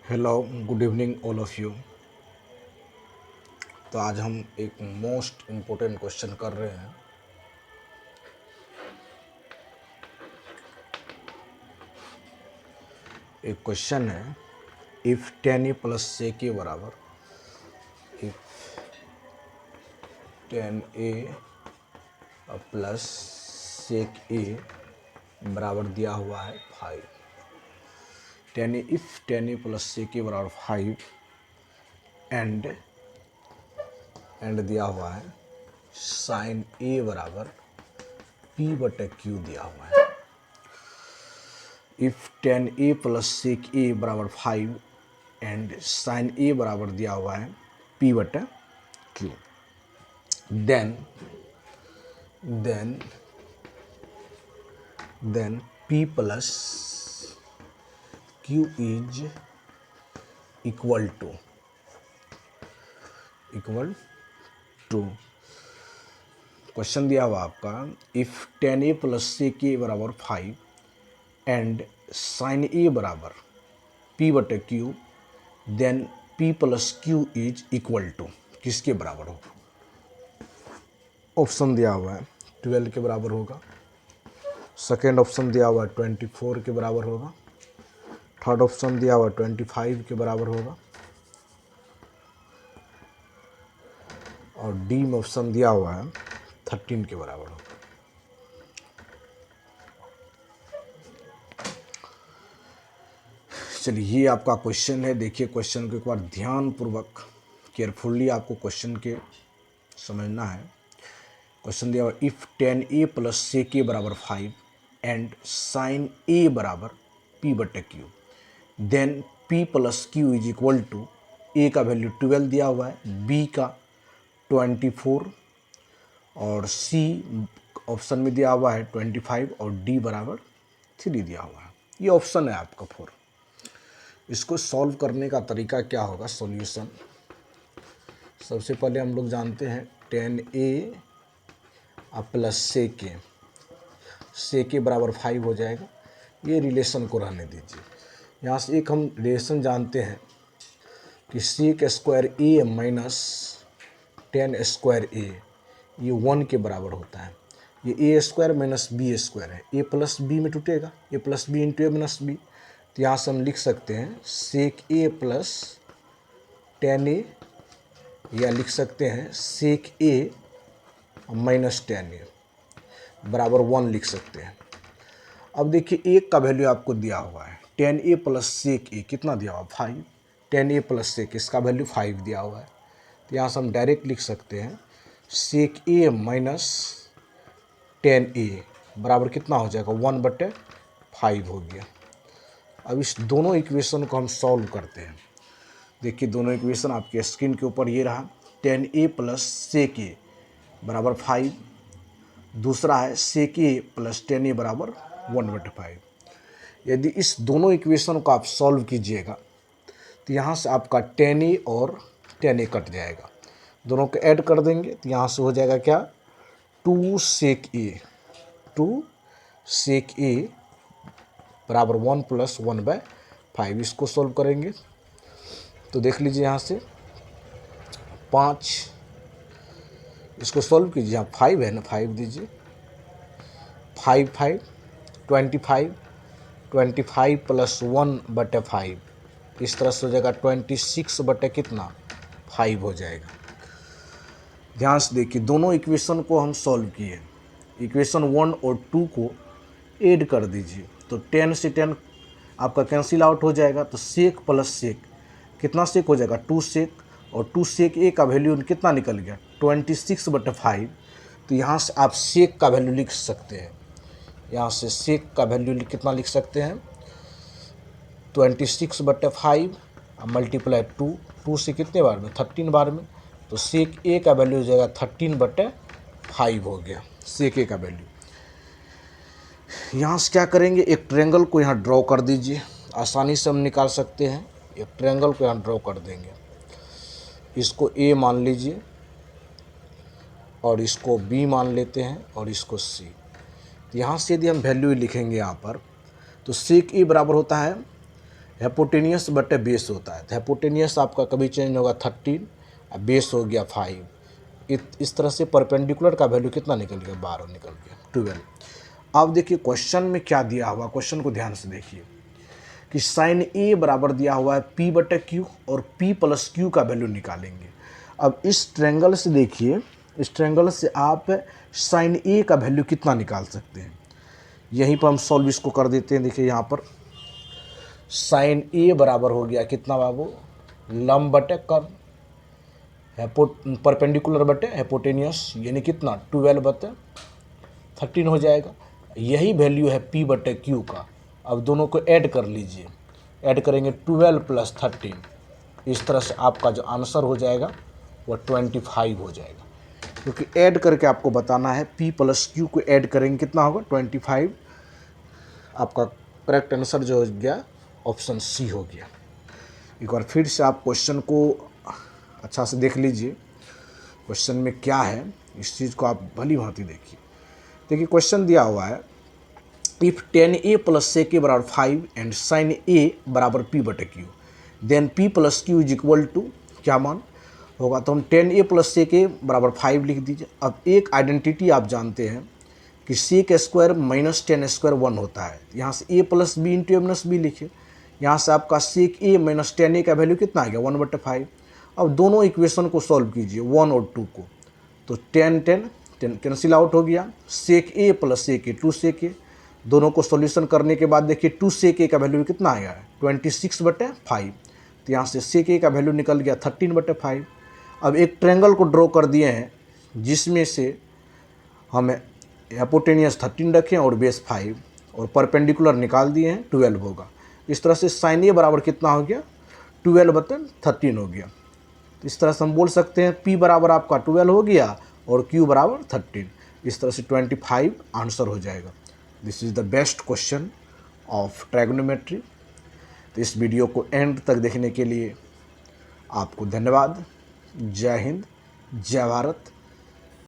Hello, good evening all of you. तो आज हम एक मोस्ट इम्पोर्टेंट क्वेश्चन कर रहे हैं। एक क्वेश्चन है, इफ़ tan a प्लस से के बराबर, if tan a plus sec a बराबर दिया हुआ है 5। इफ़ tan a प्लस से के बराबर 5 एंड दिया हुआ है साइन a बराबर p/q दिया हुआ है। If tan a plus sec a बराबर 5 एंड साइन a बराबर दिया हुआ है p/q, then p plus q is equal to question दिया हुआ आपका, if tan a plus sec a बराबर 5 एंड साइन a बराबर p/q, then p plus q is equal to किसके बराबर होगा? ऑप्शन दिया हुआ है 12 के बराबर होगा, सेकेंड ऑप्शन दिया हुआ है 24 के बराबर होगा, थर्ड ऑप्शन दिया हुआ है 25 के बराबर होगा, और डी में ऑप्शन दिया हुआ है 13 के बराबर होगा। चलिए, ये आपका क्वेश्चन है। देखिए क्वेश्चन को एक बार ध्यान पूर्वक केयरफुली आपको क्वेश्चन के समझना है। क्वेश्चन दिया हुआ, if tan a plus sec a बराबर 5 एंड साइन a बराबर p/q, then p plus q is equal to a का वैल्यू 12 दिया हुआ है, b का 24 और c ऑप्शन में दिया हुआ है 25 और d बराबर 3 दिया हुआ है। ये ऑप्शन है आपका 4। इसको सॉल्व करने का तरीका क्या होगा? सॉल्यूशन सबसे पहले हम लोग जानते हैं tan a plus sec a बराबर 5 हो जाएगा। ये रिलेशन को रहने दीजिए। यहाँ से एक हम रिलेशन जानते हैं कि sec square a minus tan square a ये 1 के बराबर होता है। ये a square minus b square है, a प्लस b में टूटेगा, a plus b into a minus b। तो यहाँ से हम लिख सकते हैं sec a plus tan a, या लिख सकते हैं sec a minus tan a बराबर 1 लिख सकते हैं। अब देखिए एक का वैल्यू आपको दिया हुआ है, tan a plus sec a कितना दिया हुआ? 5। tan a प्लस सेक इसका वैल्यू 5 दिया हुआ है। तो यहाँ से हम डायरेक्ट लिख सकते हैं sec a minus tan a बराबर कितना हो जाएगा? 1/5 हो गया। अब इस दोनों इक्वेशन को हम सॉल्व करते हैं। देखिए दोनों इक्वेशन आपके स्क्रीन के ऊपर ये रहा, tan a plus sec a बराबर 5, दूसरा है sec a plus tan a बराबर 1/5। यदि इस दोनों इक्वेशन को आप सॉल्व कीजिएगा तो यहाँ से आपका tan a और tan a कट जाएगा, दोनों को ऐड कर देंगे तो यहाँ से हो जाएगा क्या? 2 सेक a बराबर 1 प्लस 1/5। इसको सॉल्व करेंगे तो देख लीजिए यहाँ से 5, इसको सॉल्व कीजिए, यहाँ 5 है ना, 5 दीजिए, 5 25 प्लस 1/5, इस तरह से हो जाएगा 26 बटे कितना? 5 हो जाएगा। ध्यान से देखिए दोनों इक्वेशन को हम सॉल्व किए, इक्वेशन 1 और 2 को ऐड कर दीजिए तो 10 से 10 आपका कैंसिल आउट हो जाएगा। तो सेक प्लस सेक कितना सेक हो जाएगा? 2 सेक, और 2 सेक a का वैल्यू कितना निकल गया? 26/5। तो यहाँ से आप सेक का वैल्यू लिख सकते हैं, यहाँ से सेक का वैल्यू कितना लिख सकते हैं? 26/5 मल्टीप्लाई 2 से कितने बार में? 13 बार में। तो सेक a का वैल्यू हो जाएगा 13/5 हो गया सेक a का वैल्यू। यहाँ से क्या करेंगे, एक ट्रायंगल को यहाँ ड्रॉ कर दीजिए, आसानी से हम निकाल सकते हैं। एक ट्रायंगल को यहाँ ड्रॉ कर देंगे, इसको a मान लीजिए और इसको b मान लेते हैं और इसको c। तो यहाँ से यदि हम वैल्यू लिखेंगे यहाँ पर तो सेक a बराबर होता है हेपोटेनियस बटे बेस होता है। तो हेपोटेनियस आपका कभी चेंज होगा 13, बेस हो गया 5। इस तरह से परपेंडिकुलर का वैल्यू कितना निकल गया, 12 निकल गया, 12। अब देखिए क्वेश्चन में क्या दिया हुआ, क्वेश्चन को ध्यान से देखिए कि साइन ए बराबर दिया हुआ है पी बटे क्यू और पी प्लस क्यू का वैल्यू निकालेंगे। अब इस ट्रेंगल से देखिए, इस ट्रेंगल से आप साइन ए का वैल्यू कितना निकाल सकते हैं। यहीं पर हम सॉल्व इसको कर देते हैं। देखिए यहाँ पर साइन ए बराबर हो गया कितना बाबू, लंब बटे कर्व, परपेंडिकुलर बटे हेपोटेनियस, यानी कितना 12 बटे 13 हो जाएगा। यही वैल्यू है पी बटे क्यू का। अब दोनों को ऐड कर लीजिए, ऐड करेंगे 12 प्लस 13, इस तरह से आपका जो आंसर हो जाएगा वह 25 हो जाएगा, क्योंकि ऐड करके आपको बताना है। पी प्लस क्यू को ऐड करेंगे कितना होगा 25। आपका करेक्ट आंसर जो हो गया ऑप्शन सी हो गया। एक बार फिर से आप क्वेश्चन को अच्छा से देख लीजिए, क्वेश्चन में क्या है इस चीज़ को आप भली भांति देखिए। देखिए क्वेश्चन दिया हुआ है if tan a plus sec a बराबर 5 एंड sin a बराबर p बटे q, then p plus q is equal to क्या मान होगा। तो हम tan a plus sec a बराबर 5 लिख दीजिए। अब एक आइडेंटिटी आप जानते हैं कि sec square minus tan square 1 होता है। यहाँ से a plus b into a minus b लिखिए। यहाँ से आपका sec a minus tan a का वैल्यू कितना आ गया 1/5। अब दोनों इक्वेशन को सॉल्व कीजिए 1 और 2 को, तो tan कैंसिल आउट हो गया, sec a plus sec a 2 sec a। दोनों को सॉल्यूशन करने के बाद देखिए 2 sec a का वैल्यू कितना आया है 26/5। तो यहाँ से sec a का वैल्यू निकल गया 13/5। अब एक ट्रायंगल को ड्रॉ कर दिए हैं जिसमें से हमें हेपोटेनियस 13 रखें और बेस 5 और परपेंडिकुलर निकाल दिए हैं 12 होगा। इस तरह से साइन ए बराबर कितना हो गया 12/13 हो गया। तो इस तरह से हम बोल सकते हैं P बराबर आपका 12 हो गया और Q बराबर 13। इस तरह से 25 आंसर हो जाएगा। This is the best question of trigonometry. तो इस वीडियो को एंड तक देखने के लिए आपको धन्यवाद। जय हिंद, जय भारत।